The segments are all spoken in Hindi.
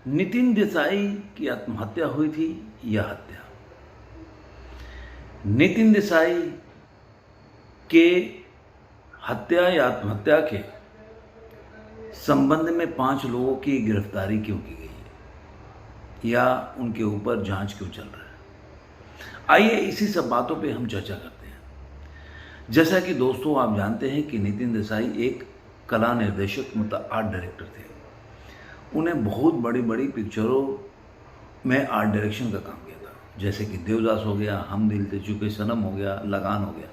नितिन देसाई की आत्महत्या हुई थी या हत्या? नितिन देसाई के हत्या या आत्महत्या के संबंध में 5 लोगों की गिरफ्तारी क्यों की गई है या उनके ऊपर जांच क्यों चल रहा है? आइए इसी सब बातों पे हम चर्चा करते हैं। जैसा कि दोस्तों आप जानते हैं कि नितिन देसाई एक कला निर्देशक मतलब आर्ट डायरेक्टर थे। उन्हें बहुत बड़ी बड़ी पिक्चरों में आर्ट डायरेक्शन का काम किया था, जैसे कि देवदास हो गया, हम दिल दे चुके सनम हो गया, लगान हो गया।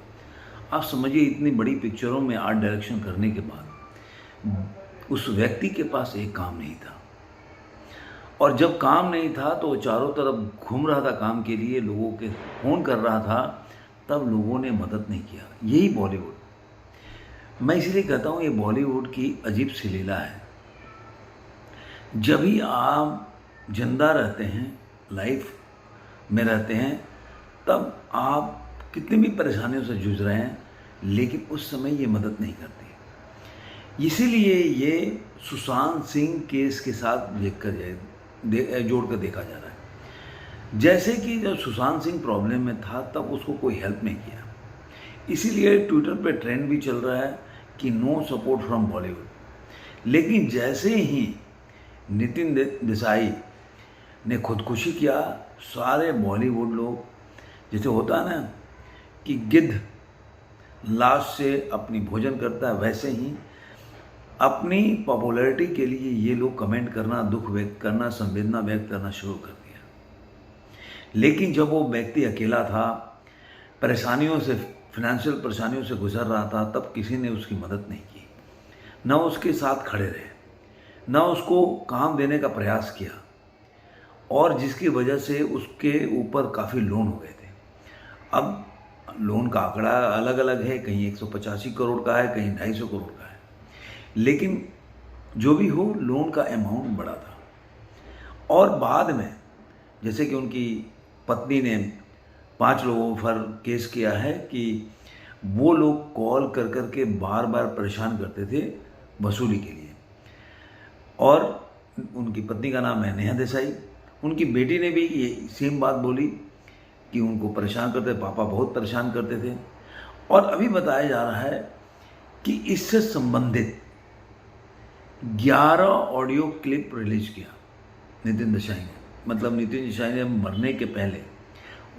आप समझिए इतनी बड़ी पिक्चरों में आर्ट डायरेक्शन करने के बाद उस व्यक्ति के पास एक काम नहीं था, और जब काम नहीं था तो वो चारों तरफ घूम रहा था काम के लिए, लोगों के फ़ोन कर रहा था, तब लोगों ने मदद नहीं किया। यही बॉलीवुड, मैं इसलिए कहता हूँ ये बॉलीवुड की अजीब सी लीला है। जब भी आप जिंदा रहते हैं, लाइफ में रहते हैं, तब आप कितनी भी परेशानियों से जूझ रहे हैं, लेकिन उस समय ये मदद नहीं करती। इसीलिए ये सुशांत सिंह केस के साथ जोड़कर देखा जा रहा है। जैसे कि जब सुशांत सिंह प्रॉब्लम में था तब उसको कोई हेल्प नहीं किया, इसीलिए ट्विटर पे ट्रेंड भी चल रहा है कि नो सपोर्ट फ्रॉम बॉलीवुड। लेकिन जैसे ही नितिन देसाई ने खुदकुशी किया, सारे बॉलीवुड लोग, जैसे होता है ना कि गिद्ध लाश से अपनी भोजन करता है, वैसे ही अपनी पॉपुलैरिटी के लिए ये लोग कमेंट करना, दुख व्यक्त करना, संवेदना व्यक्त करना शुरू कर दिया। लेकिन जब वो व्यक्ति अकेला था, परेशानियों से, फाइनेंशियल परेशानियों से गुजर रहा था, तब किसी ने उसकी मदद नहीं की, न उसके साथ खड़े रहे, न उसको काम देने का प्रयास किया, और जिसकी वजह से उसके ऊपर काफ़ी लोन हो गए थे। अब लोन का आंकड़ा अलग अलग है, कहीं 185 करोड़ का है, कहीं 250 करोड़ का है, लेकिन जो भी हो लोन का अमाउंट बड़ा था। और बाद में जैसे कि उनकी पत्नी ने 5 लोगों पर केस किया है कि वो लोग कॉल कर कर के बार बार परेशान करते थे वसूली के लिए, और उनकी पत्नी का नाम है नेहा देसाई। उनकी बेटी ने भी ये सेम बात बोली कि उनको परेशान करते, पापा बहुत परेशान करते थे। और अभी बताया जा रहा है कि इससे संबंधित 11 ऑडियो क्लिप रिलीज किया नितिन देसाई ने। मतलब नितिन देसाई ने मरने के पहले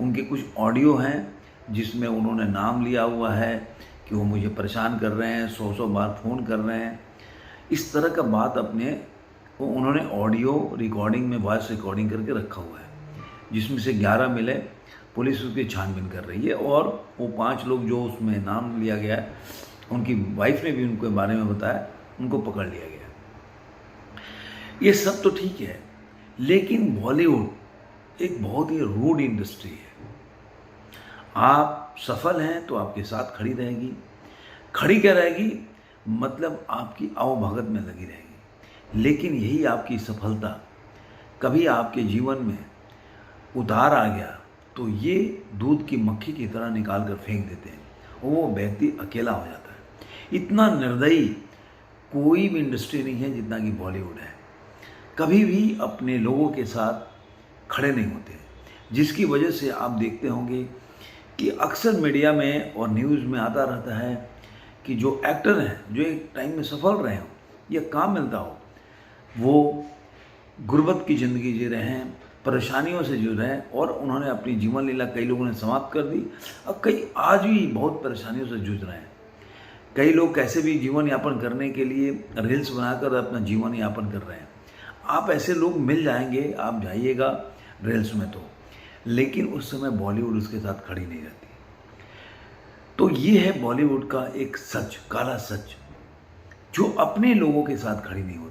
उनके कुछ ऑडियो हैं जिसमें उन्होंने नाम लिया हुआ है कि वो मुझे परेशान कर रहे हैं, 100 बार फ़ोन कर रहे हैं, इस तरह का बात उन्होंने ऑडियो रिकॉर्डिंग में वॉइस रिकॉर्डिंग करके रखा हुआ है, जिसमें से 11 मिले। पुलिस उसकी छानबीन कर रही है, और वो 5 लोग जो उसमें नाम लिया गया है, उनकी वाइफ ने भी उनके बारे में बताया, उनको पकड़ लिया गया। ये सब तो ठीक है, लेकिन बॉलीवुड एक बहुत ही रूड इंडस्ट्री है। आप सफल हैं तो आपके साथ खड़ी रहेगी। खड़ी क्या रहेगी, मतलब आपकी आवभगत में लगी रहेगी। लेकिन यही आपकी सफलता कभी आपके जीवन में उतार आ गया तो ये दूध की मक्खी की तरह निकाल कर फेंक देते हैं, और वो व्यक्ति अकेला हो जाता है। इतना निर्दयी कोई भी इंडस्ट्री नहीं है जितना कि बॉलीवुड है। कभी भी अपने लोगों के साथ खड़े नहीं होते, जिसकी वजह से आप देखते होंगे कि अक्सर मीडिया में और न्यूज़ में आता रहता है कि जो एक्टर हैं, जो एक टाइम में सफल रहे हों या काम मिलता हो, वो गुर्बत की ज़िंदगी जी रहे हैं, परेशानियों से जूझ रहे हैं, और उन्होंने अपनी जीवन लीला कई लोगों ने समाप्त कर दी, और कई आज भी बहुत परेशानियों से जूझ रहे हैं। कई लोग कैसे भी जीवन यापन करने के लिए रील्स बनाकर अपना जीवन यापन कर रहे हैं। आप ऐसे लोग मिल जाएंगे, आप जाइएगा रील्स में लेकिन उस समय बॉलीवुड उसके साथ खड़ी नहीं रहती। तो ये है बॉलीवुड का एक सच, काला सच, जो अपने लोगों के साथ खड़ी नहीं होती।